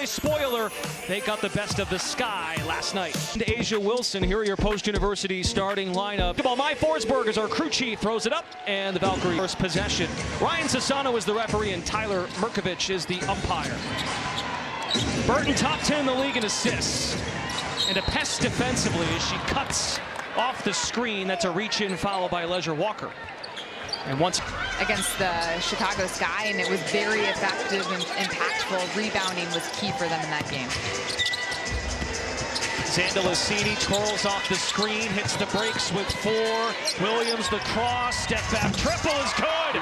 play spoiler. They got the best of the sky last night. Asia Wilson, here are your post-university starting lineup. My Forsberg is our crew chief, throws it up, and the Valkyries first possession. Ryan Sassano is the referee, and Tyler Merkovich is the umpire. Burton top 10 in the league in assists. And a pest defensively as she cuts off the screen. That's a reach-in foul by Leisure Walker. And once against the Chicago Sky, and it was very effective and impactful. Rebounding was key for them in that game. Zandalicini twirls off the screen, hits the brakes with 4. Williams the cross, step back triple is good.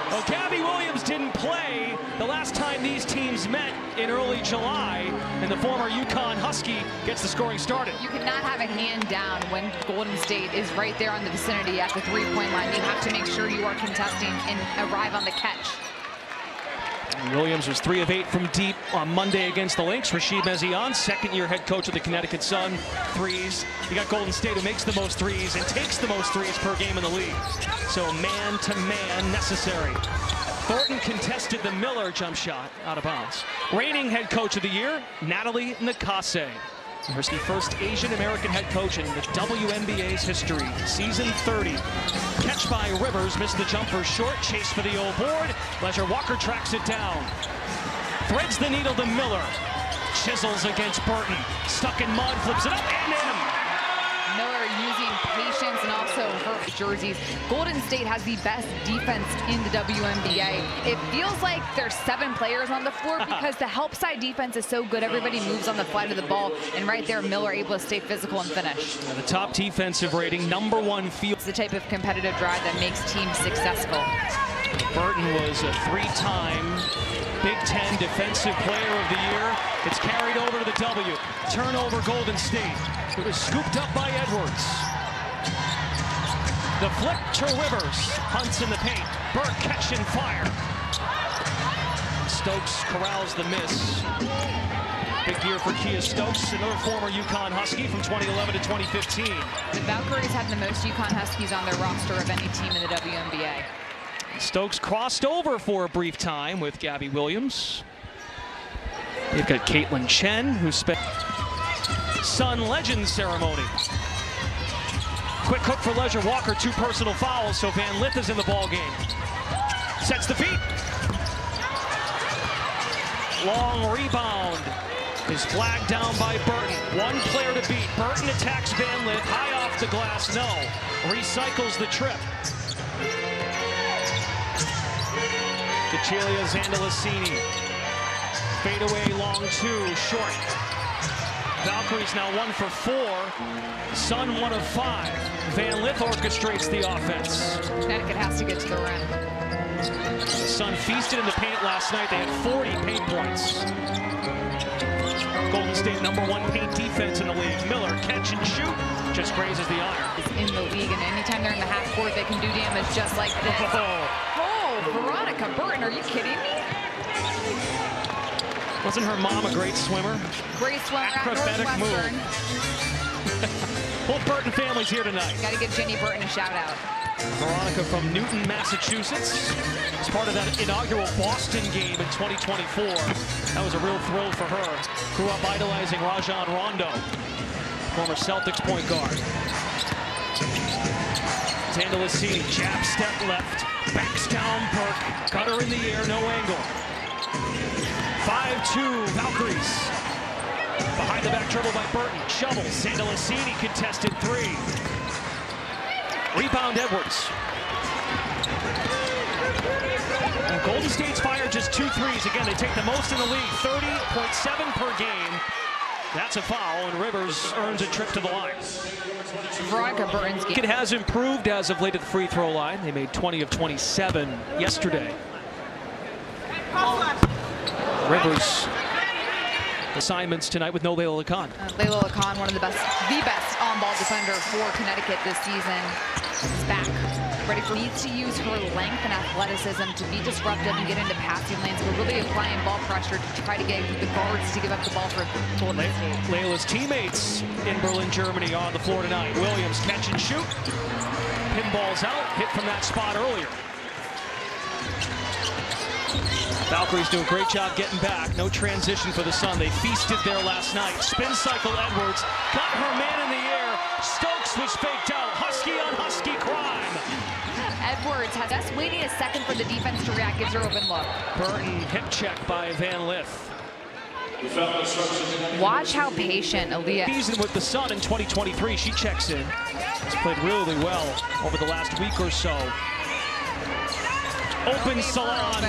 Well, Gabby Williams didn't play the last time these teams met in early July, and the former UConn Husky gets the scoring started. You cannot have a hand down when Golden State is right there on the vicinity at the three-point line. You have to make sure you are contesting and arrive on the catch. Williams was 3 of 8 from deep on Monday against the Lynx. Rashid Mezian, second-year head coach of the Connecticut Sun, threes. You got Golden State, who makes the most threes and takes the most threes per game in the league. So man-to-man necessary. Thornton contested the Miller jump shot out of bounds. Reigning head coach of the year, Natalie Nakase. Here's the first Asian American head coach in the WNBA's history. Season 30. Catch by Rivers, missed the jumper short. Chase for the old board. Leisure Walker tracks it down. Threads the needle to Miller. Chisels against Burton. Stuck in mud, flips it up and in. Miller using patience and also her jerseys. Golden State has the best defense in the WNBA. It feels like there's 7 players on the floor because the help side defense is so good. Everybody moves on the flight of the ball, and right there, Miller able to stay physical and finish. The top defensive rating, #1 field. It's the type of competitive drive that makes teams successful. Burton was a 3-time Big Ten Defensive Player of the Year. It's carried over to the W. Turnover Golden State. It was scooped up by Edwards. The flip to Rivers. Hunts in the paint. Burke catch and fire. Stokes corrals the miss. Big year for Kia Stokes, another former UConn Husky from 2011 to 2015. The Valkyries have the most UConn Huskies on their roster of any team in the WNBA. Stokes crossed over for a brief time with Gabby Williams. You've got Caitlin Chen, who spent Sun Legend ceremony. Quick hook for Leisure Walker, 2 personal fouls, so Van Lith is in the ball game. Sets the feet. Long rebound is flagged down by Burton. 1 player to beat. Burton attacks Van Lith, high off the glass, no. Recycles the trip. Cacilia Zandalicini. Fade away, long 2, short. Valkyries now 1 for 4. Sun 1 of 5. Van Lith orchestrates the offense. Connecticut has to get to the rim. The Sun feasted in the paint last night. They had 40 paint points. Golden State #1 paint defense in the league. Miller catch and shoot. Just grazes the iron. In the league, and anytime they're in the half court, they can do damage just like this. Oh, Veronica Burton, are you kidding me? Wasn't her mom a great swimmer? Great swimmer at Acrobatic Northwestern. Move. Both Burton families here tonight. Got to give Jenny Burton a shout out. Veronica from Newton, Massachusetts. As part of that inaugural Boston game in 2024. That was a real thrill for her. Grew up idolizing Rajon Rondo, former Celtics point guard. Zandalicini, jab step left, backs down Burke, got her in the air, no angle. 5-2 Valkyries. Behind the back dribble by Burton, shovels, Zandalicini contested 3. Rebound Edwards. And Golden State's fired just 2 threes. Again, they take the most in the league, 30.7 per game. That's a foul, and Rivers earns a trip to the line. Veronica Burton's game. It has improved as of late at the free throw line. They made 20 of 27 yesterday. Rivers assignments tonight with no Layla Khan. Layla Khan, one of the best on-ball defender for Connecticut this season, is back. Ready for needs to use her length and athleticism to be disruptive and get into passing lanes, but really applying ball pressure to try to get the guards to give up the ball for Golden State. Layla's teammates in Berlin, Germany on the floor tonight. Williams catch and shoot. Pinballs out, hit from that spot earlier. Valkyries do a great job getting back. No transition for the Sun. They feasted there last night. Spin cycle Edwards. Got her man in the air. Stokes was faked out. Husky on Husky crime. Edwards has just waiting a second for the defense to react. Gives her open look. Burton hip check by Van Lith. Watch how patient Aaliyah. Season with the Sun in 2023. She checks in. She's played really well over the last week or so. Open Salon.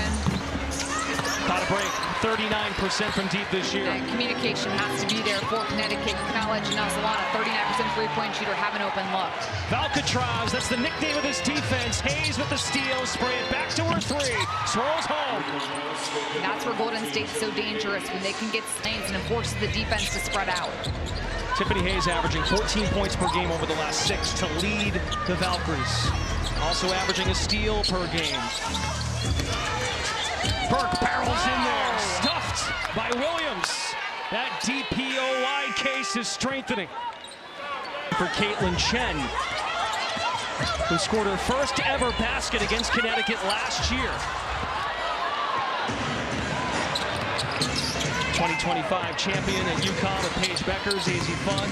Got a break. 39% from deep this year. And communication has to be there for Connecticut. College now Salon, a 39% three-point shooter, have an open look. Valkyries, that's the nickname of this defense. Hayes with the steal, spray it back to her three. Swirls home. That's where Golden State's so dangerous, when they can get lanes and it forces the defense to spread out. Tiffany Hayes averaging 14 points per game over the last 6 to lead the Valkyries. Also averaging a steal per game. Burke barrels in there, stuffed by Williams. That DPOY case is strengthening. For Caitlin Chen, who scored her first ever basket against Connecticut last year. 2025 champion at UConn with Paige Beckers, AZ Fun.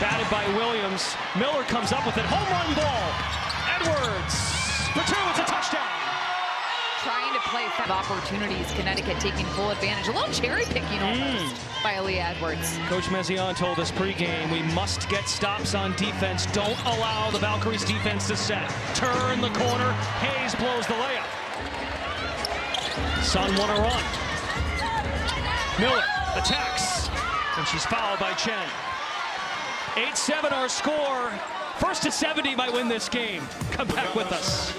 Batted by Williams. Miller comes up with it. Home run ball. Edwards for two. It's a touchdown. Trying to play opportunities. Connecticut taking full advantage. A little cherry picking almost by Aaliyah Edwards. Coach Mezion told us pregame, we must get stops on defense. Don't allow the Valkyries defense to set. Turn the corner. Hayes blows the layup. Sun won a run. Miller attacks, and she's fouled by Chen. 8-7 our score. First to 70 might win this game. Come back with us.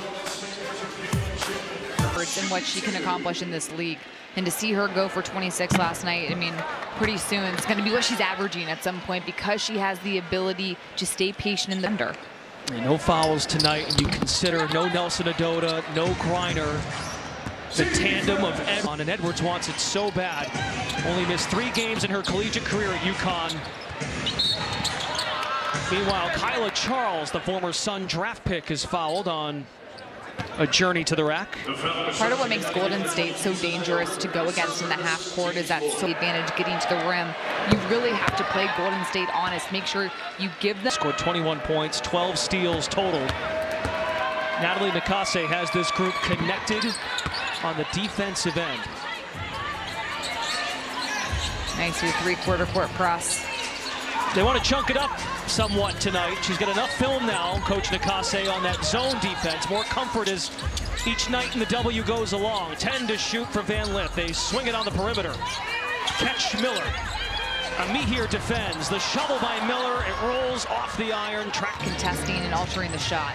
And what she can accomplish in this league. And to see her go for 26 last night, I mean, pretty soon it's going to be what she's averaging at some point, because she has the ability to stay patient in the under. And no fouls tonight, and you consider no Nelson Adota, no Griner. The tandem of Edwards, and Edwards wants it so bad. Only missed 3 games in her collegiate career at UConn. Meanwhile, Kyla Charles, the former Sun draft pick, is fouled on a journey to the rack. Part of what makes Golden State so dangerous to go against in the half court is that advantage getting to the rim. You really have to play Golden State honest. Make sure you give them. Scored 21 points, 12 steals total. Natalie Nakase has this group connected on the defensive end. Nice three-quarter court press. They want to chunk it up somewhat tonight. She's got enough film now, Coach Nakase, on that zone defense. More comfort as each night in the W goes along. 10 to shoot for Van Lith. They swing it on the perimeter. Catch Miller. Amihir defends. The shovel by Miller. It rolls off the iron. Track contesting and altering the shot.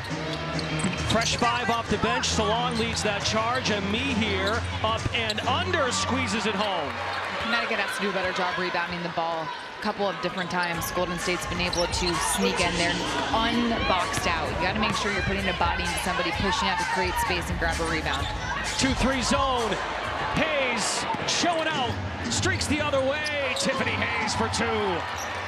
Fresh 5 off the bench. Salon leads that charge. Amihir up and under, squeezes it home. Connecticut has to do a better job rebounding the ball. A couple of different times Golden State's been able to sneak in there unboxed out. You got to make sure you're putting a body into somebody, pushing out to create space and grab a rebound. 2-3 zone. Hayes showing out. Streaks the other way. Tiffany Hayes for 2.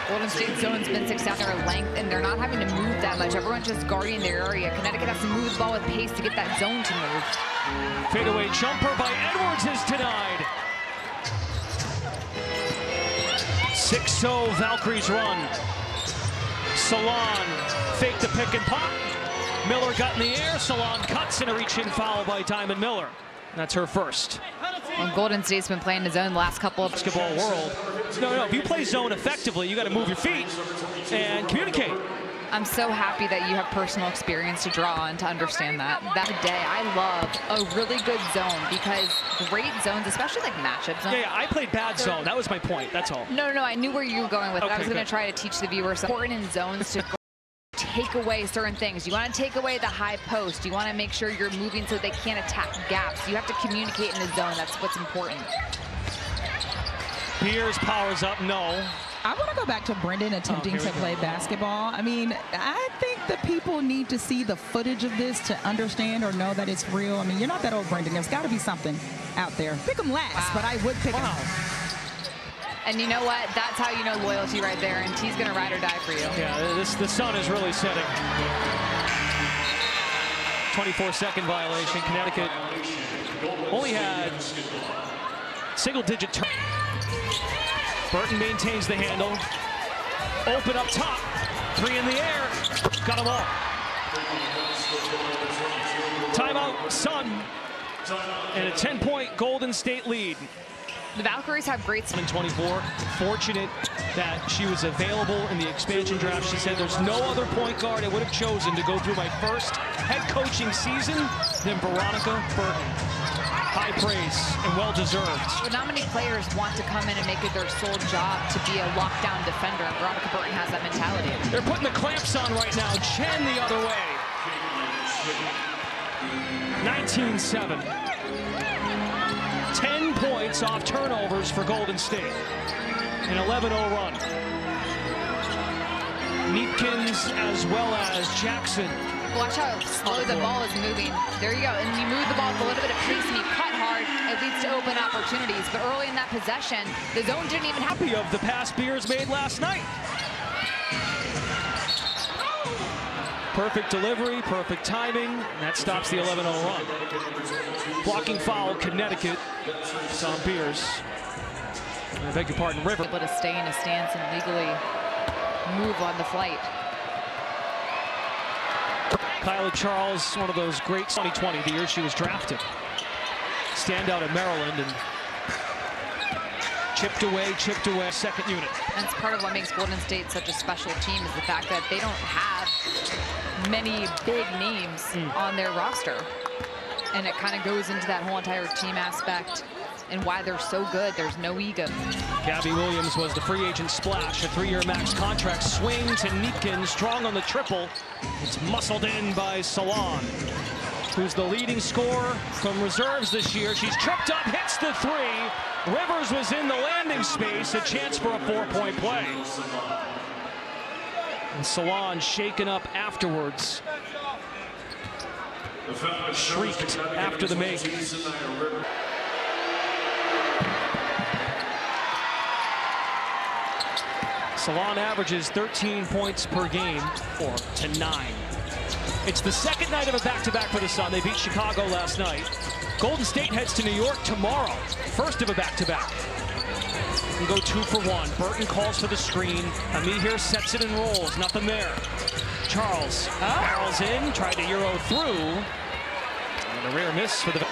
Golden State zone's been successful. Their length, and they're not having to move that much. Everyone's just guarding their area. Connecticut has to move the ball with pace to get that zone to move. Fadeaway jumper by Edwards is denied. 6-0 Valkyries run. Salon fake the pick and pop. Miller got in the air. Salon cuts, and a reach-in foul by Diamond Miller. That's her first. Well, Golden State's been playing the zone the last couple of basketball world. No, if you play zone effectively, you got to move your feet and communicate. I'm so happy that you have personal experience to draw on to understand that. That day, I love a really good zone, because great zones, especially like matchup zones. Yeah, I played bad zone. That was my point. That's all. No, I knew where you were going with it. Okay, I was going to try to teach the viewers important in zones to take away certain things. You want to take away the high post. You want to make sure you're moving so they can't attack gaps. You have to communicate in the zone. That's what's important. Piers powers up. No. I want to go back to Brendan attempting to play basketball. I mean, I think the people need to see the footage of this to understand or know that it's real. I mean, you're not that old, Brendan. There's got to be something out there. Pick him last, but I would pick him. And you know what? That's how you know loyalty right there, and he's going to ride or die for you. Yeah, the sun is really setting. 24-second violation. Connecticut only had single-digit turn. Burton maintains the handle. Open up top. 3 in the air. Got them all. Timeout, Sun. And a 10-point Golden State lead. The Valkyries have great... 24. Fortunate that she was available in the expansion draft. She said there's no other point guard I would have chosen to go through my first head coaching season than Veronica Burton. High praise and well-deserved. But not many players want to come in and make it their sole job to be a lockdown defender, and Veronica Burton has that mentality. They're putting the clamps on right now. Chen the other way. 19-7. 10 points off turnovers for Golden State. An 11-0 run. Neepkins as well as Jackson. Watch how slow the ball is moving. There you go. And you move the ball with a little bit of pace and you cut hard. It leads to open opportunities. But early in that possession, the zone didn't even have... Happy of the pass Beers made last night. Perfect delivery, perfect timing. And that stops the 11-0 run. Blocking foul, Connecticut. It's on Beers. I beg your pardon, River. Able to stay in a stance and legally move on the flight. Kyla Charles, one of those great 2020, the year she was drafted. Standout at Maryland and chipped away, second unit. That's part of what makes Golden State such a special team is the fact that they don't have many big names on their roster. And it kind of goes into that whole entire team aspect and why they're so good. There's no ego. Gabby Williams was the free agent splash, a 3-year max contract. Swing to Neepkins, strong on the triple. It's muscled in by Salon, who's the leading scorer from reserves this year. She's tripped up, hits the 3. Rivers was in the landing space, a chance for a 4-point play. And Salon shaken up afterwards. Shrieked after the make. Salon averages 13 points per game, 4-9. It's the second night of a back-to-back for the Sun. They beat Chicago last night. Golden State heads to New York tomorrow. First of a back-to-back. And go 2 for 1. Burton calls for the screen. Ami here sets it and rolls. Nothing there. Charles barrels in, tried to Euro through. And a rare miss for the...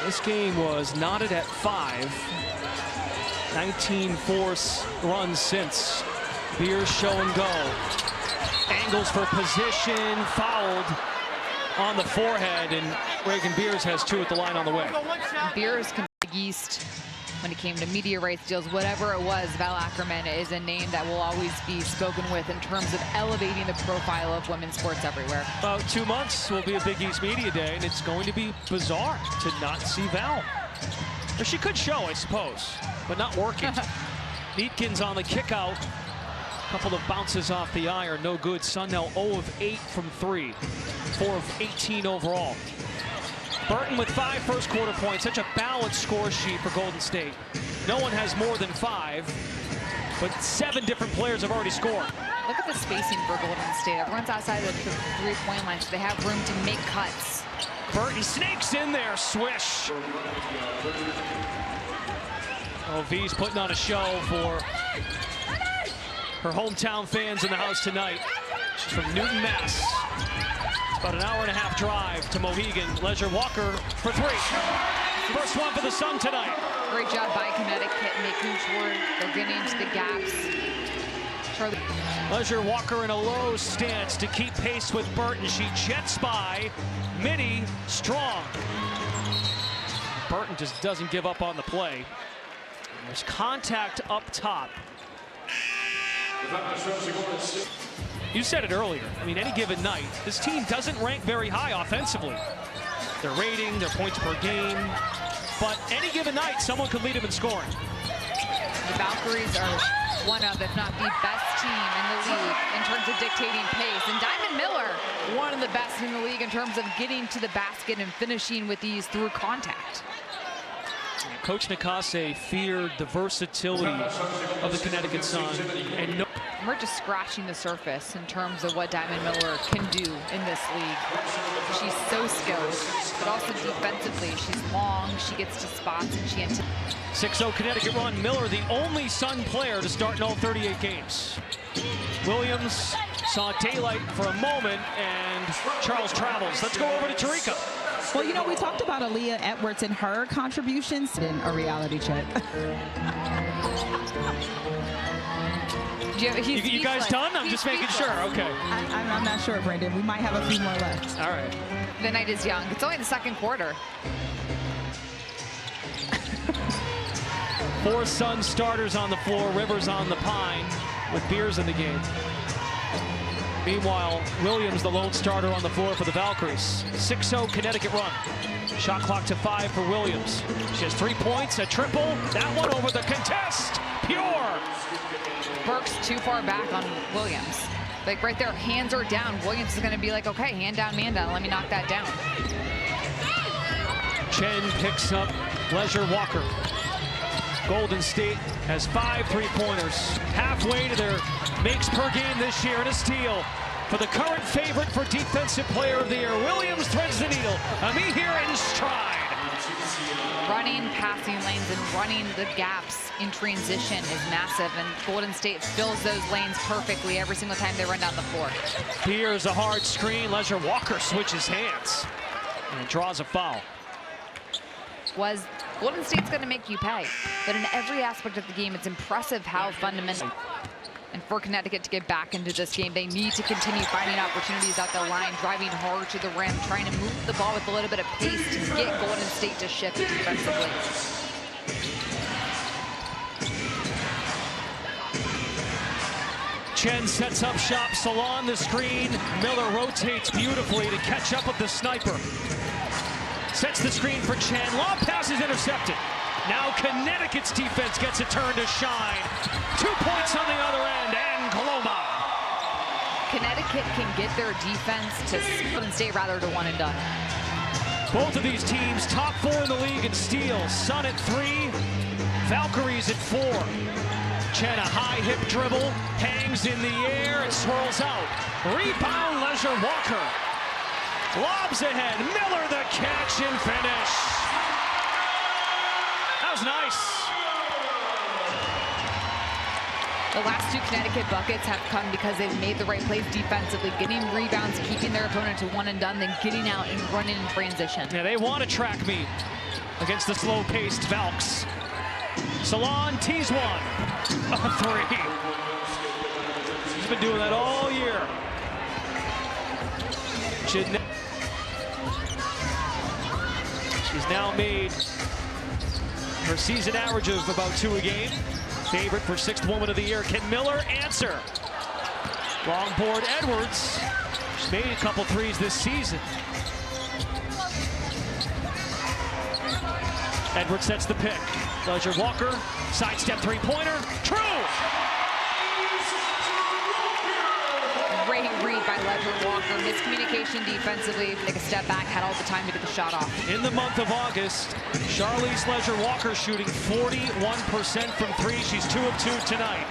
This game was knotted at 5. 19-4 runs since. Beers show and go. Angles for position, fouled on the forehead, and Reagan Beers has 2 at the line on the way. Beers can Big East when it came to media rights deals, whatever it was. Val Ackerman is a name that will always be spoken with in terms of elevating the profile of women's sports everywhere. About 2 months will be a Big East Media Day, and it's going to be bizarre to not see Val. Or she could show, I suppose, but not working. Neepkins on the kick out. A couple of bounces off the eye are no good. Sun now 0 of 8 from 3. 4 of 18 overall. Burton with 5 first quarter points. Such a balanced score sheet for Golden State. No one has more than 5, but 7 different players have already scored. Look at the spacing for Golden State. Everyone's outside of the three-point line, so they have room to make cuts. Burton snakes in there, swish. Oh, V's putting on a show for her hometown fans in the house tonight. She's from Newton, Mass. It's about an hour-and-a-half drive to Mohegan. Leisure Walker for 3. First one for the Sun tonight. Great job by Connecticut making sure they're getting into the gaps. Leisure Walker in a low stance to keep pace with Burton. She jets by. Mitty strong. Burton just doesn't give up on the play. There's contact up top. You said it earlier. I mean, any given night, this team doesn't rank very high offensively. Their rating, their points per game. But any given night, someone could lead them in scoring. The Valkyries are one of, if not the best team in the league in terms of dictating pace. And Diamond Miller, one of the best in the league in terms of getting to the basket and finishing with these through contact. Coach Nakase feared the versatility of the Connecticut Sun. And we're just scratching the surface in terms of what Diamond Miller can do in this league. She's so skilled, but also defensively, she's long, she gets to spots, and she 6-0 Connecticut run. Miller, the only Sun player to start in all 38 games. Williams saw daylight for a moment, and Charles travels. Let's go over to Tarika. Well, you know, we talked about Aaliyah Edwards and her contributions in a reality check. You guys done? I'm just making sure. Okay. I'm not sure, Brandon. We might have a few more left. All right. The night is young. It's only the second quarter. 4 Sun starters on the floor. Rivers on the pine with Beers in the game. Meanwhile, Williams, the lone starter on the floor for the Valkyries. 6-0 Connecticut run. Shot clock to 5 for Williams. She has 3 points, a triple. That one over the contest. Pure. Burke's too far back on Williams. Like right there, hands are down. Williams is going to be like, okay, hand down, man down. Let me knock that down. Chen picks up Leisure Walker. Golden State has 5 3-pointers. Halfway to their makes per game this year, and a steal for the current favorite for Defensive Player of the Year. Williams threads the needle. Ami here in stride. Running passing lanes and running the gaps in transition is massive, and Golden State fills those lanes perfectly every single time they run down the floor. Here's a hard screen. Leisure Walker switches hands and draws a foul. Golden State's going to make you pay, but in every aspect of the game, it's impressive how fundamental. And for Connecticut to get back into this game, they need to continue finding opportunities at the line, driving hard to the rim, trying to move the ball with a little bit of pace to get Golden State to shift defensively. Chen sets up shop. Salon the screen. Miller rotates beautifully to catch up with the sniper. Sets the screen for Chen. Lob pass is intercepted. Now Connecticut's defense gets a turn to shine. 2 points on the other end, and Coloma. Connecticut can get their defense to Golden State rather to one and done. Both of these teams top 4 in the league in steals. Sun at 3, Valkyries at 4. Chen, a high hip dribble, hangs in the air, and swirls out. Rebound, Leisure Walker. Lobs ahead, Miller the catch and finish. That was nice. The last 2 Connecticut buckets have come because they've made the right plays defensively, getting rebounds, keeping their opponent to one and done, then getting out and running in transition. Yeah, they want to track meet against the slow-paced Valks. Salon tees one. A 3. He's been doing that all year. She's now made her season average of about 2 a game. Favorite for 6th Woman of the Year. Can Miller answer? Long board Edwards. She's made a couple 3s this season. Edwards sets the pick. Leisure Walker, sidestep 3-pointer. True! Great read by Leisure Walker. Miscommunication defensively. Take a step back, had all the time to get the shot off. In the month of August, Charlize Leisure Walker shooting 41% from 3. She's 2 of 2 tonight.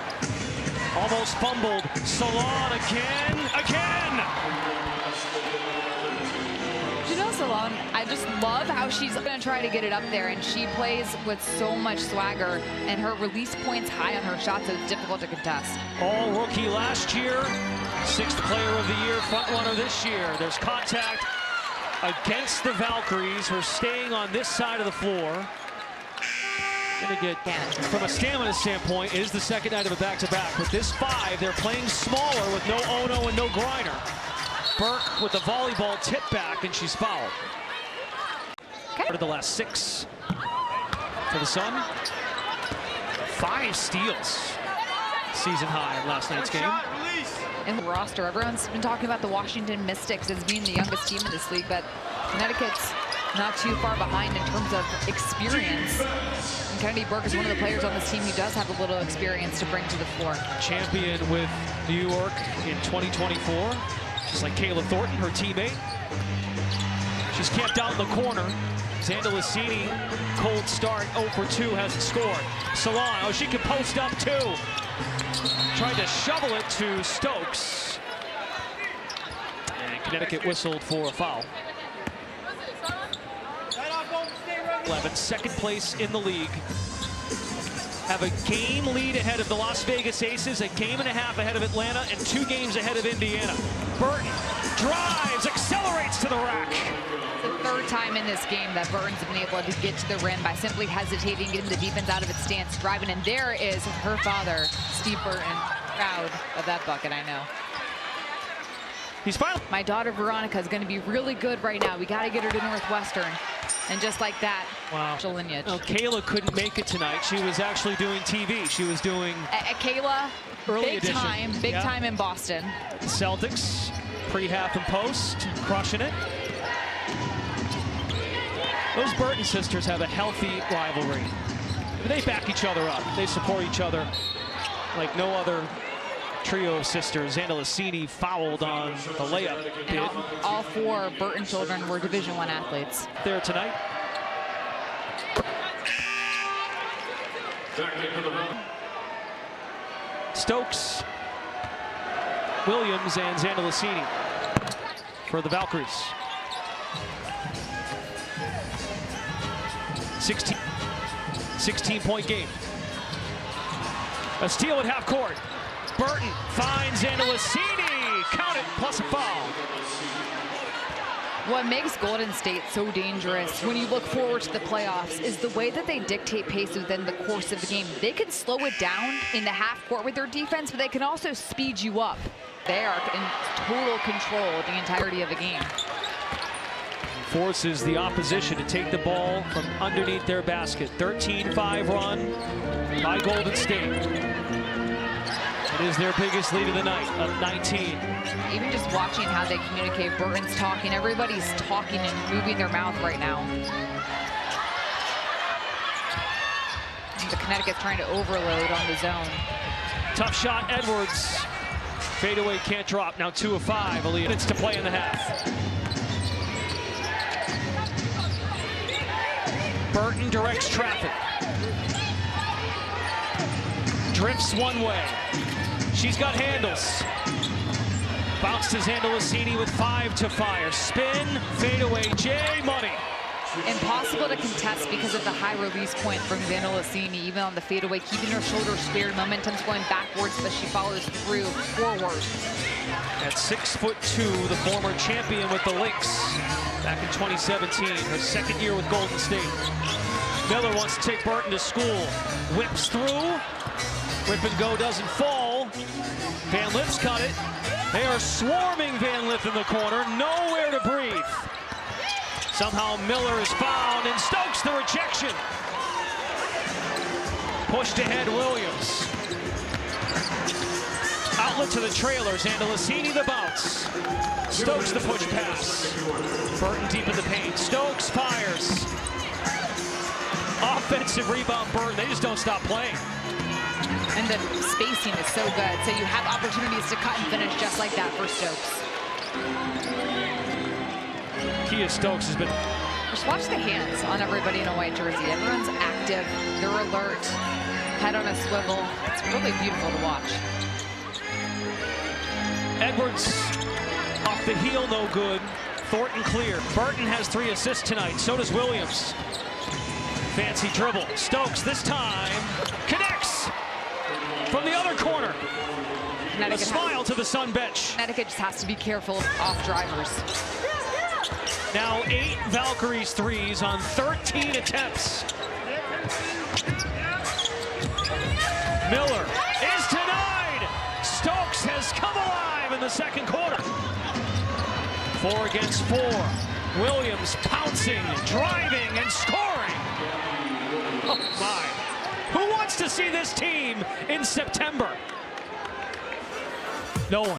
Almost fumbled. Salon again. You know, Salon, I just love how she's going to try to get it up there, and she plays with so much swagger, and her release point's high on her shots, so it's difficult to contest. All rookie last year, 6th Player of the Year, front runner this year. There's contact against the Valkyries, who are staying on this side of the floor. Gonna get, from a stamina standpoint, it is the second night of a back-to-back. With this 5, they're playing smaller with no Ono and no Griner. Burke with the volleyball tip back, and she's fouled. Okay. The last 6 for the Sun. 5 steals. Season high in last night's game. In the roster, everyone's been talking about the Washington Mystics as being the youngest team in this league, but Connecticut's not too far behind in terms of experience. And Kennedy Burke is one of the players on this team who does have a little experience to bring to the floor. Champion with New York in 2024. Just like Kayla Thornton, her teammate. She's camped out in the corner. Xanda Lassini, cold start, 0 for 2, hasn't scored. Salon, oh, she can post up too. Tried to shovel it to Stokes. And Connecticut whistled for a foul. 11, second place in the league. Have a game lead ahead of the Las Vegas Aces, a game and a half ahead of Atlanta, and 2 games ahead of Indiana. Burton drives, accelerates to the rack. The 3rd time in this game that Burton's been able to get to the rim by simply hesitating, getting the defense out of its stance, driving. And there is her father, Steve Burton, proud of that bucket, I know. He's finally. My daughter Veronica is going to be really good right now. We got to get her to Northwestern. And just like that, wow. Lineage. Oh, Kayla couldn't make it tonight. She was actually doing TV. She was doing Kayla, early big time in Boston. Celtics, pre-half and post, crushing it. Those Burton sisters have a healthy rivalry. They back each other up. They support each other like no other trio of sisters. Andalicini fouled on the layup. And all 4 Burton children were Division I athletes. There tonight. Stokes, Williams, and Andalicini for the Valkyries. 16-point game. A steal at half court. Burton finds Andalicini. Count it, plus a foul. What makes Golden State so dangerous when you look forward to the playoffs is the way that they dictate pace within the course of the game. They can slow it down in the half court with their defense, but they can also speed you up. They are in total control the entirety of the game. Forces the opposition to take the ball from underneath their basket. 13-5 run by Golden State. It is their biggest lead of the night, up 19. Even just watching how they communicate, Burton's talking, everybody's talking and moving their mouth right now. The Connecticut's trying to overload on the zone. Tough shot, Edwards. Fadeaway can't drop, now 2 of 5. Aaliyah, it's to play in the half. Burton directs traffic. Drifts one way. She's got handles. Bounces Andalicini with 5 to fire. Spin, fadeaway, J Money. Impossible to contest because of the high release point from Andalicini, even on the fadeaway, keeping her shoulders spared. Momentum's going backwards, but she follows through forward. At 6'2", the former champion with the Lynx back in 2017, her 2nd year with Golden State. Miller wants to take Burton to school. Whips through. Whip and go doesn't fall. Van Lith's got it. They are swarming Van Lith in the corner. Nowhere to breathe. Somehow Miller is found, and Stokes the rejection. Pushed ahead Williams. Outlet to the trailers. Andalicini the bounce. Stokes the push pass. Burton deep in the paint. Stokes fires. Offensive rebound Burton. They just don't stop playing. And the spacing is so good. So you have opportunities to cut and finish just like that for Stokes. Kia Stokes has been... Just watch the hands on everybody in a white jersey. Everyone's active. They're alert. Head on a swivel. It's really beautiful to watch. Edwards off the heel, no good. Thornton clear. Burton has 3 assists tonight. So does Williams. Fancy dribble. Stokes this time connects from the other corner. A smile to the Sun bench. Connecticut just has to be careful off drivers. Now 8 Valkyries threes on 13 attempts. Miller is denied. Stokes has come alive in the 2nd quarter. 4 against 4. Williams pouncing, driving, and scoring. Oh my. Who wants to see this team in September? No one.